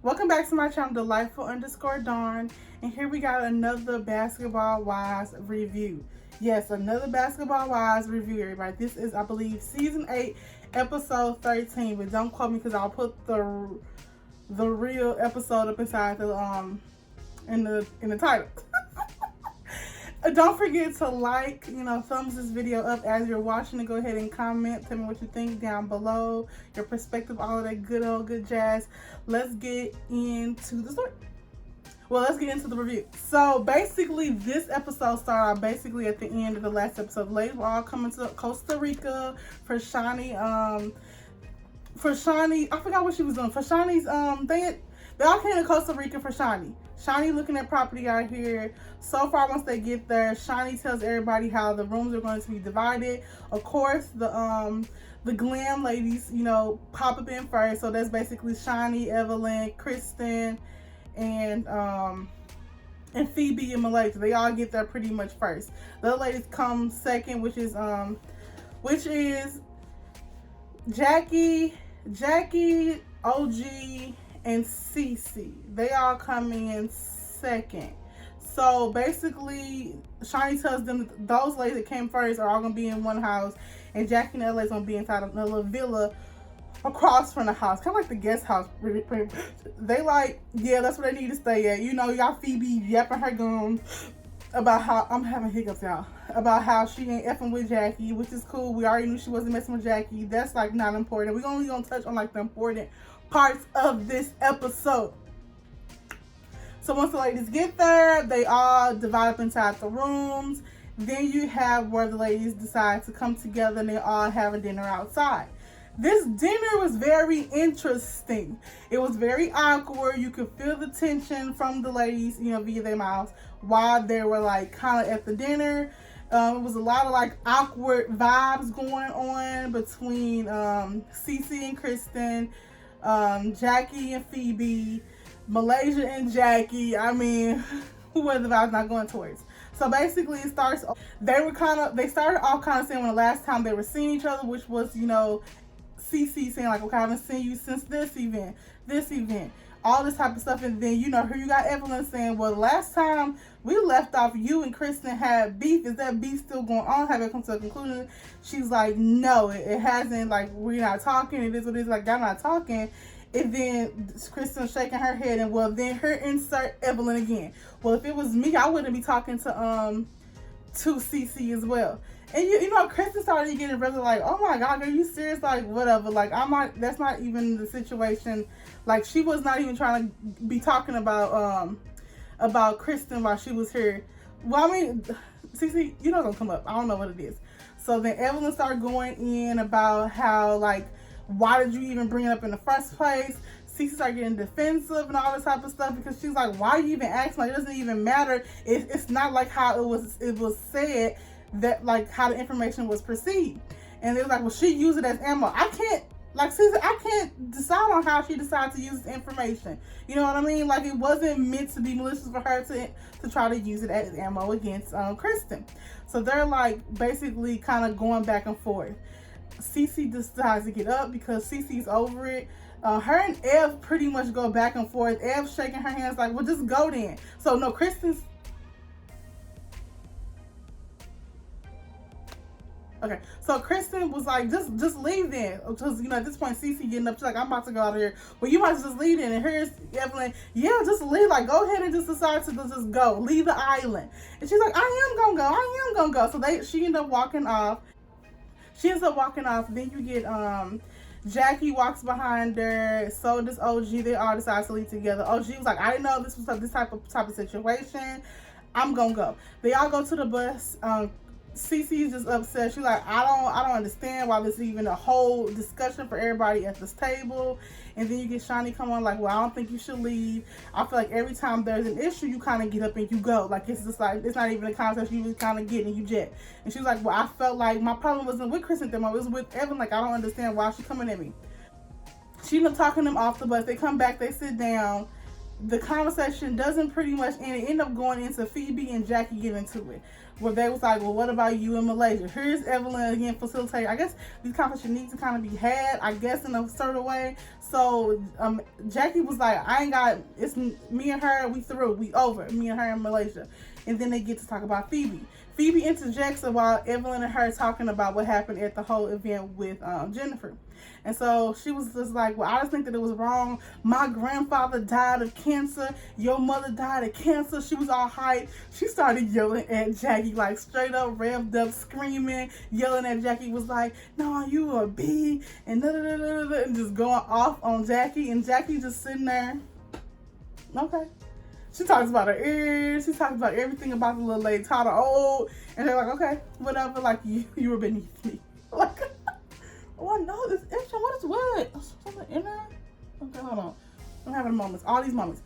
Welcome back to my channel, Delightful_Dawn, and here we got another Basketball Wives review. Yes, another Basketball Wives review, everybody. This is, I believe, season 8, episode 13, but don't quote me because I'll put the real episode up inside the in the title. Don't forget to like, thumbs this video up as you're watching, and go ahead and comment. Tell me what you think down below, your perspective, all of that good jazz. Let's get into the story. Well, let's get into the review. So basically, this episode started out basically at the end of the last episode. The ladies were all coming to Costa Rica for Shani. I forgot what she was doing. For Shani's, they all came to Costa Rica for Shani. Shani looking at property out here. So far, once they get there, Shani tells everybody how the rooms are going to be divided. Of course, the glam ladies, pop up in first. So that's basically Shani, Evelyn, Kristen, and Phoebe and Malaysia. They all get there pretty much first. The other ladies come second, which is Jackie, OG, and Cece. They all come in second. So basically, Shani tells them that those ladies that came first are all gonna be in one house, and Jackie and LA is gonna be inside of a little villa across from the house, kind of like the guest house. They like, yeah, that's where they need to stay at. Y'all Phoebe yapping her gums about how, I'm having hiccups, y'all, about how she ain't effing with Jackie, which is cool. We already knew she wasn't messing with Jackie. That's like not important. We're only gonna touch on like the important parts of this episode. So once the ladies get there, they all divide up inside the rooms. Then you have where the ladies decide to come together and they all have a dinner outside. This dinner was very interesting. It was very awkward. You could feel the tension from the ladies, via their mouths while they were like kind of at the dinner. It was a lot of like awkward vibes going on between Cece and Kristen, Jackie and Phoebe, Malaysia and Jackie. I mean, who were the vibes not going towards? So basically, it starts. They started off kind of saying when the last time they were seeing each other, which was Cece saying like, okay, I haven't seen you since this event, all this type of stuff. And then here you got Evelyn saying, well, last time we left off, you and Kristen had beef. Is that beef still going on? Have it come to a conclusion? She's like, no, it hasn't. Like, we're not talking. It is what it is. Like, y'all not talking. And then Kristen shaking her head, and well, then her insert Evelyn again. Well, if it was me, I wouldn't be talking to Cece as well. And Kristen started getting really like, oh my God, are you serious? Like, whatever. Like, that's not even the situation. Like, she was not even trying to be talking about Kristen while she was here. Well, I mean, Cece, don't come up. I don't know what it is. So then Evelyn started going in about how, like, why did you even bring it up in the first place? Cece started getting defensive and all this type of stuff because she's like, why you even ask? Like, it doesn't even matter. It's not like how it was said, that like how the information was perceived. And they was like, well, she used it as ammo. I can't decide on how she decided to use this information. You know what I mean? Like, it wasn't meant to be malicious for her to try to use it as ammo against Kristen. So they're like basically kind of going back and forth. Cece decides to get up because Cece's over it. Her and Ev pretty much go back and forth. Ev shaking her hands like, well, just go then. So no, Kristen's okay. So Kristen was like, just leave then. Because, at this point, Cece getting up. She's like, I'm about to go out of here. Well, you might just leave then. And here's Evelyn. Yeah, just leave. Like, go ahead and just decide to just go. Leave the island. And she's like, I am going to go. So she ended up walking off. Then you get Jackie walks behind her. So does OG. They all decide to leave together. OG was like, I didn't know this was this type of situation. I'm gonna go. They all go to the bus. Cece's just upset. She's like, I don't understand why this is even a whole discussion for everybody at this table. And then you get Shani come on like, well, I don't think you should leave. I feel like every time there's an issue, you kind of get up and you go. Like, it's just like, it's not even a contest. You just kind of get and you jet. And she's like, well, I felt like my problem wasn't with Kristen at the moment. It was with Evan. Like, I don't understand why she's coming at me. She ended up talking them off the bus. They come back, they sit down. the conversation doesn't pretty much end. It ended up going into Phoebe and Jackie getting into it, where they was like, well, what about you in Malaysia? Here's Evelyn again facilitating. I guess these conversations need to kind of be had, I guess, in a certain way. So Jackie was like, I ain't got, it's me and her, we through, we over, me and her in Malaysia. And then they get to talk about Phoebe. Phoebe interjects while Evelyn and her talking about what happened at the whole event with Jennifer. And so she was just like, well, I just think that it was wrong. My grandfather died of cancer. Your mother died of cancer. She was all hyped. She started yelling at Jackie, like straight up, revved up, screaming, yelling at Jackie, was like, no, you a B, and and just going off on Jackie. And Jackie just sitting there, okay. She talks about her ears. She talks about everything about the little lady, taught her old. And they're like, okay, whatever, like you were beneath me. Like, oh, no, this extra, what is what? Something in there? Okay, hold on. I'm having moments, all these moments.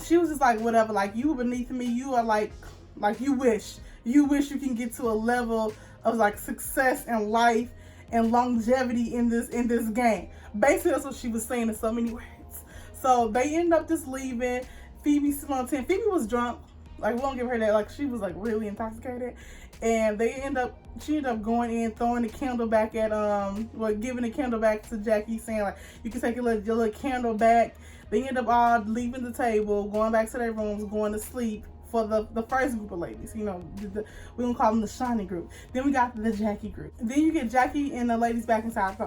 She was just like, whatever, like, you were beneath me. You are like you wish you can get to a level of like success in life and longevity in this game. Basically, that's what she was saying in so many words. So they end up just leaving. Phoebe still on 10. Phoebe was drunk. Like, we won't give her that. Like, she was like really intoxicated. And she ended up going in, throwing the candle back at, giving the candle back to Jackie, saying like, you can take your little candle back. They end up all leaving the table, going back to their rooms, going to sleep for the first group of ladies. You know, we gonna call them the Shiny group. Then we got the Jackie group. Then you get Jackie and the ladies back inside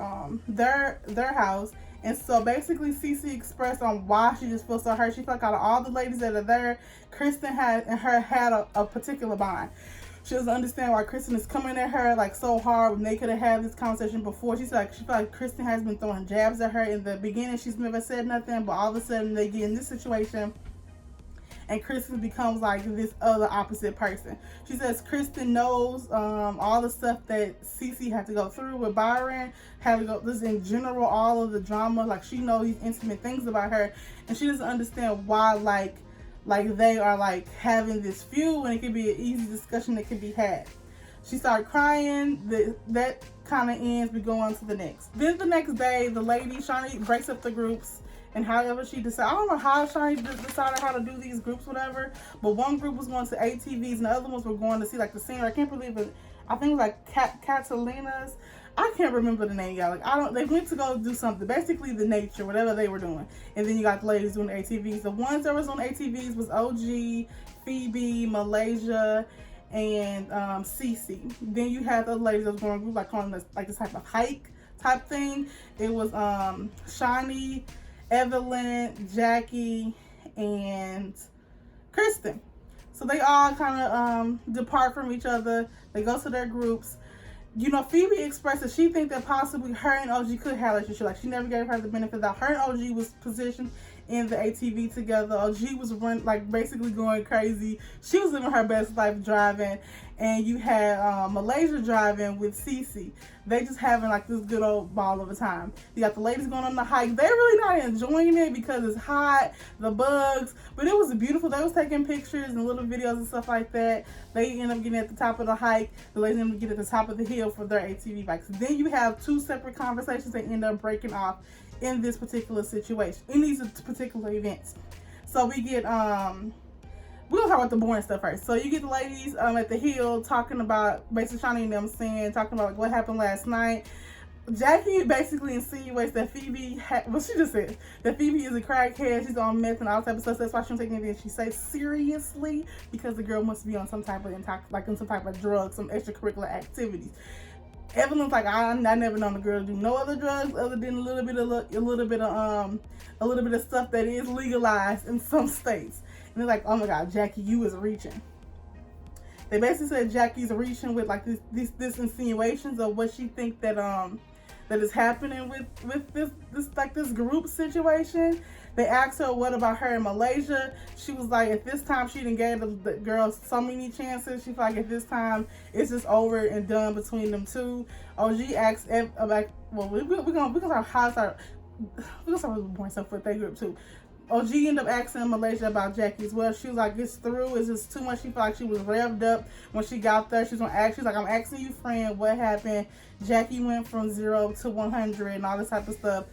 their house. And so basically, Cece expressed on why she just feels so hurt. She felt like out of all the ladies that are there, Kristen had a particular bond. She doesn't understand why Kristen is coming at her like so hard when they could have had this conversation before. She felt like Kristen has been throwing jabs at her in the beginning. She's never said nothing, but all of a sudden they get in this situation, and Kristen becomes like this other opposite person. She says Kristen knows all the stuff that Cece had to go through with Byron, had to go, this in general, all of the drama. Like, she knows these intimate things about her, and she doesn't understand why like they are like having this feud when it could be an easy discussion that could be had. She started crying. That kind of ends. We go on to the next. Then the next day, the lady, Shani, breaks up the groups. And however she decided, I don't know how Shani decided how to do these groups, whatever. But one group was going to ATVs and the other ones were going to see like the singer. I can't believe it. I think it was like Catalina's. I can't remember the name, y'all. Like, they went to go do something. Basically the nature, whatever they were doing. And then you got the ladies doing the ATVs. The ones that was on ATVs was OG, Phoebe, Malaysia, and Cece. Then you had the ladies that was going to group like on this type of hike type thing. It was Shani, Evelyn, Jackie, and Kristen. So they all kind of depart from each other. They go to their groups. You know, Phoebe expressed that she thinks that possibly her and OG could have a relationship. Like, she never gave her the benefit that her and OG was positioned in the ATV together. OG was basically going crazy. She was living her best life driving. And you had Malaysia driving with Cece. They just having like this good old ball of a time. You got the ladies going on the hike. They're really not enjoying it because it's hot, the bugs, but it was beautiful. They was taking pictures and little videos and stuff like that. They end up getting at the top of the hike. The ladies end up getting at the top of the hill for their ATV bikes. Then you have two separate conversations that end up breaking off in this particular situation, in these particular events. So we get we'll talk about the boring stuff first. So you get the ladies at the hill talking about, basically Shani and them talking about like, what happened last night. Jackie basically insinuates that Phoebe she just said that Phoebe is a crackhead, she's on meth and all type of stuff. That's why she don't take anything she says seriously, because the girl must be on some type of on some type of drug, some extracurricular activities. Evelyn's like, I never known a girl to do no other drugs other than a little bit of stuff that is legalized in some states. And they're like, oh my God, Jackie, you is reaching. They basically said Jackie's reaching with like this insinuations of what she think that that is happening with this group situation. They asked her what about her in Malaysia. She was like, at this time she didn't give the girls so many chances. She felt like at this time it's just over and done between them two. OG asked about, well, we're gonna start how start. We're gonna start with more stuff with that group too. OG ended up asking Malaysia about Jackie as well. She was like, it's through. It's just too much. She felt like she was revved up when she got there. She was gonna ask. She's like, I'm asking you, friend, what happened? Jackie went from 0 to 100 and all this type of stuff.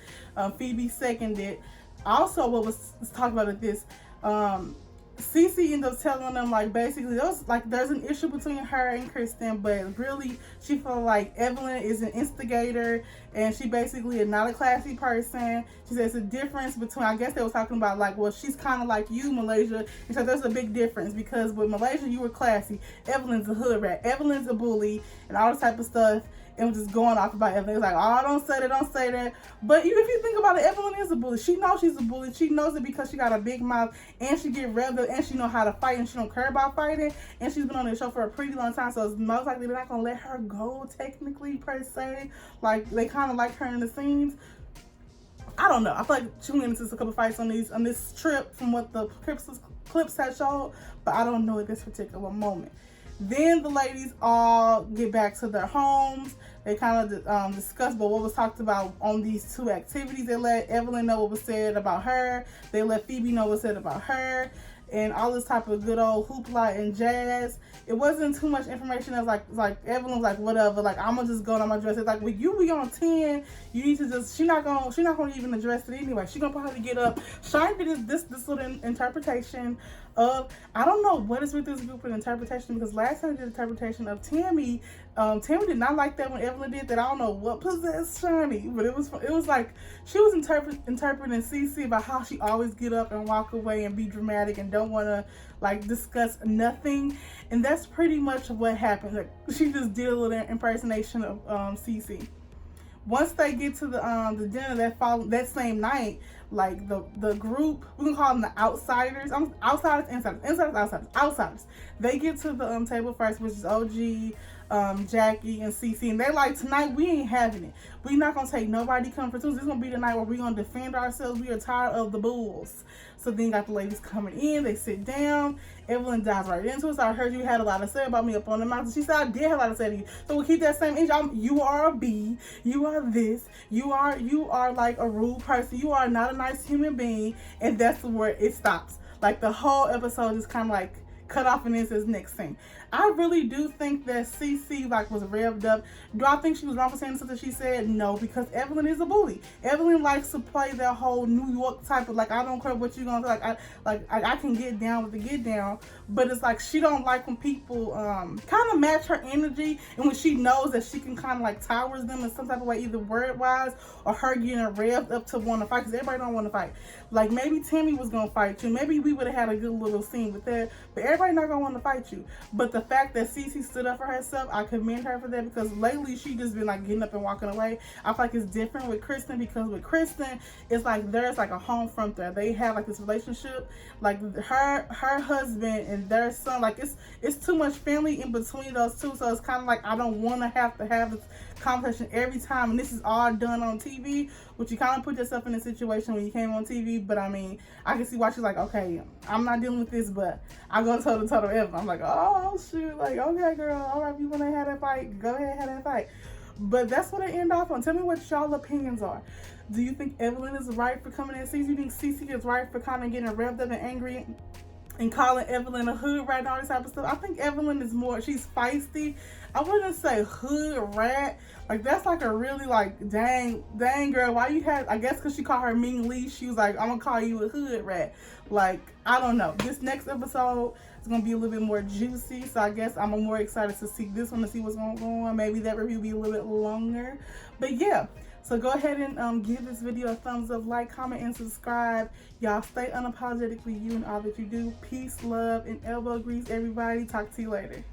Phoebe seconded. Also, what was talked about at this, Cece ended up telling them, like, basically there's an issue between her and Kristen, but really she felt like Evelyn is an instigator and she basically is not a classy person. She says a difference between, I guess they were talking about, like, well, she's kind of like you, Malaysia. And so there's a big difference because with Malaysia you were classy, Evelyn's a hood rat, Evelyn's a bully and all this type of stuff. And was just going off about Evelyn. It's like, oh, don't say that. But even if you think about it, Evelyn is a bully. She knows she's a bully. She knows it because she got a big mouth and she get revved up and she know how to fight and she don't care about fighting. And she's been on the show for a pretty long time. So it's most likely they're not going to let her go technically per se. Like, they kind of like her in the scenes. I don't know. I feel like she went into a couple fights on this trip from what the clips had showed. But I don't know at this particular moment. Then the ladies all get back to their homes. They kind of discussed about what was talked about on these two activities. They let Evelyn know what was said about her. They let Phoebe know what was said about her. And all this type of good old hoopla and jazz. It wasn't too much information. It was like Evelyn was like, whatever, like, I'm gonna just go and I'm gonna address it. Like, when you be on 10, you need to just, she's not gonna even address it anyway. She's gonna probably get up. Shine did this little interpretation of, I don't know what is with this group of interpretation, because last time I did interpretation of Tammy, Tammy did not like that when Evelyn did that. I don't know what possessed Shiny, but it was like she was interpreting Cece about how she always get up and walk away and be dramatic and don't want to like discuss nothing, and that's pretty much what happened. Like, she just did a little impersonation of Cece. Once they get to the dinner that same night, like the group, we can call them the outsiders. Outsiders. They get to the table first, which is OG, Jackie, and Cece, and they like, tonight we ain't having it. We not gonna take nobody come for two. This is gonna be the night where we gonna defend ourselves. We are tired of the bulls. So then you got the ladies coming in. They sit down. Evelyn dives right into it. So I heard you had a lot to say about me up on the mountain. She said I did have a lot to say to you. So we'll keep that same energy. You are a B. You are this. You are like a rude person. You are not a nice human being. And that's where it stops. Like, the whole episode is kind of like cut off and then says next thing. I really do think that Cece like was revved up. Do I think she was wrong for saying something she said? No, because Evelyn is a bully. Evelyn likes to play that whole New York type of, like, I don't care what you're gonna do. I can get down with the get down, but it's like she don't like when people kind of match her energy, and when she knows that she can kind of like towers them in some type of way, either word wise or her getting revved up to want to fight, because everybody don't want to fight. Like, maybe Tammy was gonna fight you, maybe we would have had a good little scene with that, but everybody not gonna want to fight you. But the fact that Cece stood up for herself, I commend her for that, because lately she just been like getting up and walking away. I feel like it's different with Kristen, because with Kristen, it's like there's like a home front there. They have like this relationship, like her husband and their son, like it's too much family in between those two. So it's kind of like, I don't want to have this conversation every time, and this is all done on TV, which you kind of put yourself in a situation when you came on TV. But I mean, I can see why she's like, okay, I'm not dealing with this, but I go toe to toe with Evelyn. I'm like, oh shoot, like, okay girl, all right, you want to have that fight, go ahead, have that fight. But that's what I end off on. Tell me what y'all opinions are. Do you think Evelyn is right for coming at Cece? Do you think Cece is right for kind of getting revved up and angry and calling Evelyn a hood rat and all this type of stuff? I think Evelyn is more, she's feisty. I wouldn't say hood rat. Like, that's like a really like, dang girl, why you had, I guess because she called her Ming Lee, she was like, I'm gonna call you a hood rat. Like, I don't know. This next episode is gonna be a little bit more juicy, so I guess I'm more excited to see this one, to see what's going on. Maybe that review will be a little bit longer. But yeah, so go ahead and give this video a thumbs up, like, comment, and subscribe. Y'all stay unapologetically you and all that you do. Peace, love, and elbow grease, everybody. Talk to you later.